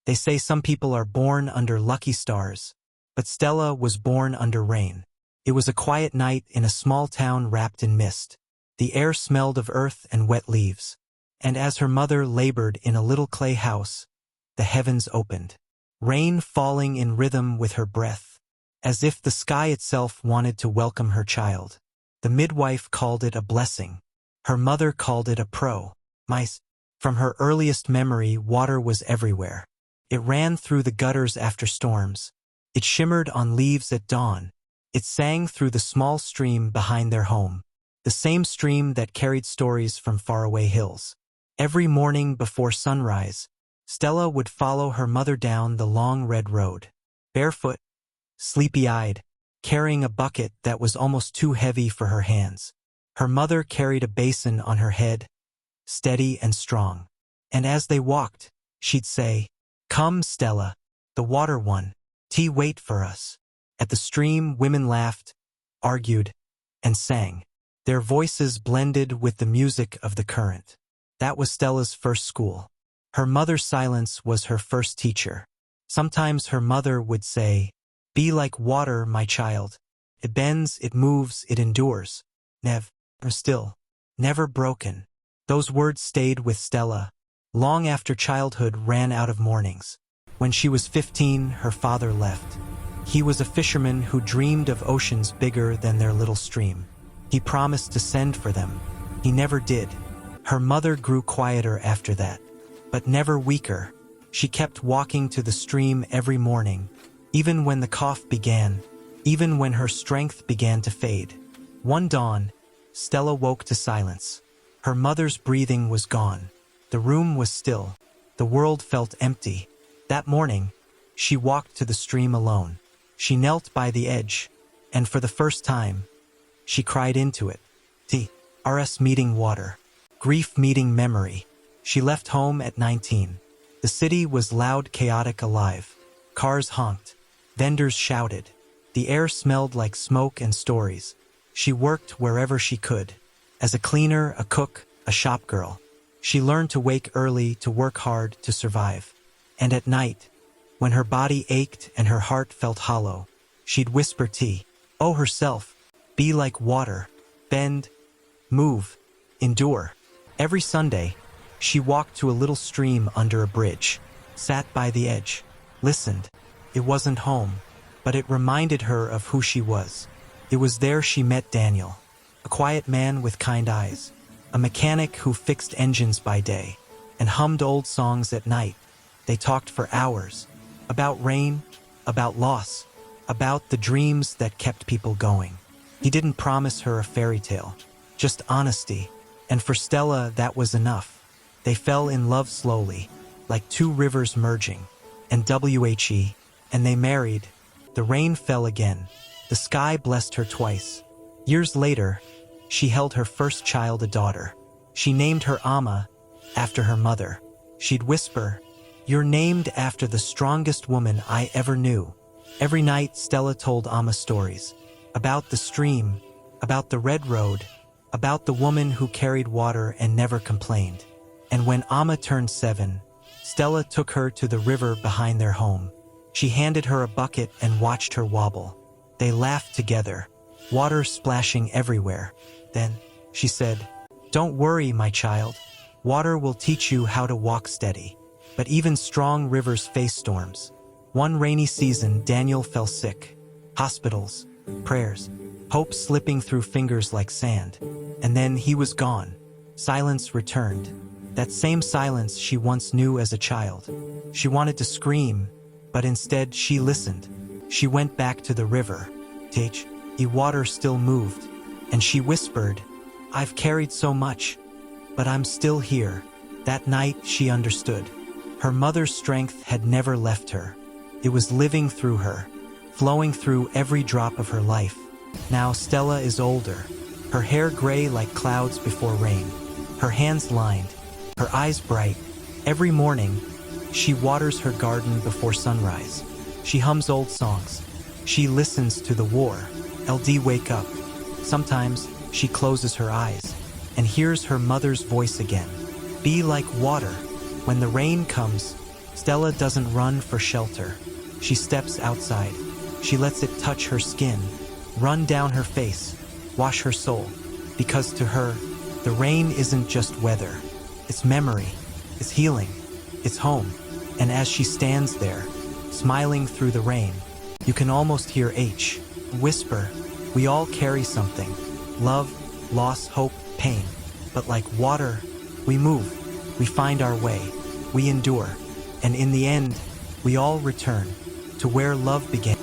They say some people are born under lucky stars, but Stella was born under rain. It was a quiet night in a small town wrapped in mist. The air smelled of earth and wet leaves. And as her mother labored in a little clay house, the heavens opened. Rain falling in rhythm with her breath, as if the sky itself wanted to welcome her child. The midwife called it a blessing. Her mother called it a promise. From her earliest memory, water was everywhere. It ran through the gutters after storms. It shimmered on leaves at dawn. It sang through the small stream behind their home, the same stream that carried stories from faraway hills. Every morning before sunrise, Stella would follow her mother down the long red road, barefoot, sleepy-eyed, carrying a bucket that was almost too heavy for her hands. Her mother carried a basin on her head, steady and strong. And as they walked, she'd say, "Come, Stella, the water one, wait for us." At the stream, women laughed, argued, and sang. Their voices blended with the music of the current. That was Stella's first school. Her mother's silence was her first teacher. Sometimes her mother would say, "Be like water, my child. It bends, it moves, it endures. Never still, never broken." Those words stayed with Stella long after childhood ran out of mornings. When she was 15, her father left. He was a fisherman who dreamed of oceans bigger than their little stream. He promised to send for them. He never did. Her mother grew quieter after that, but never weaker. She kept walking to the stream every morning, even when the cough began, even when her strength began to fade. One dawn, Stella woke to silence. Her mother's breathing was gone. The room was still. The world felt empty. That morning, she walked to the stream alone. She knelt by the edge, and for the first time, she cried into it. TRS meeting water. Grief meeting memory. She left home at 19. The city was loud, chaotic, alive. Cars honked. Vendors shouted. The air smelled like smoke and stories. She worked wherever she could. As a cleaner, a cook, a shop girl. She learned to wake early, to work hard, to survive. And at night, when her body ached and her heart felt hollow, she'd whisper herself, "Be like water. Bend, move, endure." Every Sunday, she walked to a little stream under a bridge, sat by the edge, listened. It wasn't home, but it reminded her of who she was. It was there she met Daniel, a quiet man with kind eyes, a mechanic who fixed engines by day and hummed old songs at night. They talked for hours, about rain, about loss, about the dreams that kept people going. He didn't promise her a fairy tale, just honesty. And for Stella, that was enough. They fell in love slowly, like two rivers merging, and they married. The rain fell again. The sky blessed her twice. Years later, she held her first child, a daughter. She named her Amma, after her mother. She'd whisper, "You're named after the strongest woman I ever knew." Every night, Stella told Amma stories. About the stream, about the red road, about the woman who carried water and never complained. And when Amma turned 7, Stella took her to the river behind their home. She handed her a bucket and watched her wobble. They laughed together, water splashing everywhere. Then, she said, "Don't worry, my child. Water will teach you how to walk steady." But even strong rivers face storms. One rainy season, Daniel fell sick. Hospitals, prayers, hope slipping through fingers like sand. And then he was gone. Silence returned. That same silence she once knew as a child. She wanted to scream, but instead she listened. She went back to the river. The water still moved, and she whispered, "I've carried so much, but I'm still here." That night she understood. Her mother's strength had never left her. It was living through her, flowing through every drop of her life. Now Stella is older, her hair gray like clouds before rain, her hands lined, her eyes bright. Every morning, she waters her garden before sunrise. She hums old songs. She listens to the war. LD wake up. Sometimes she closes her eyes and hears her mother's voice again. "Be like water. When the rain comes, Stella doesn't run for shelter. She steps outside. She lets it touch her skin, run down her face, wash her soul. Because to her, the rain isn't just weather. It's memory, it's healing, it's home. And as she stands there, smiling through the rain, you can almost hear H whisper, "We all carry something. Love, loss, hope, pain. But like water, we move, we find our way, we endure. And in the end, we all return to where love began."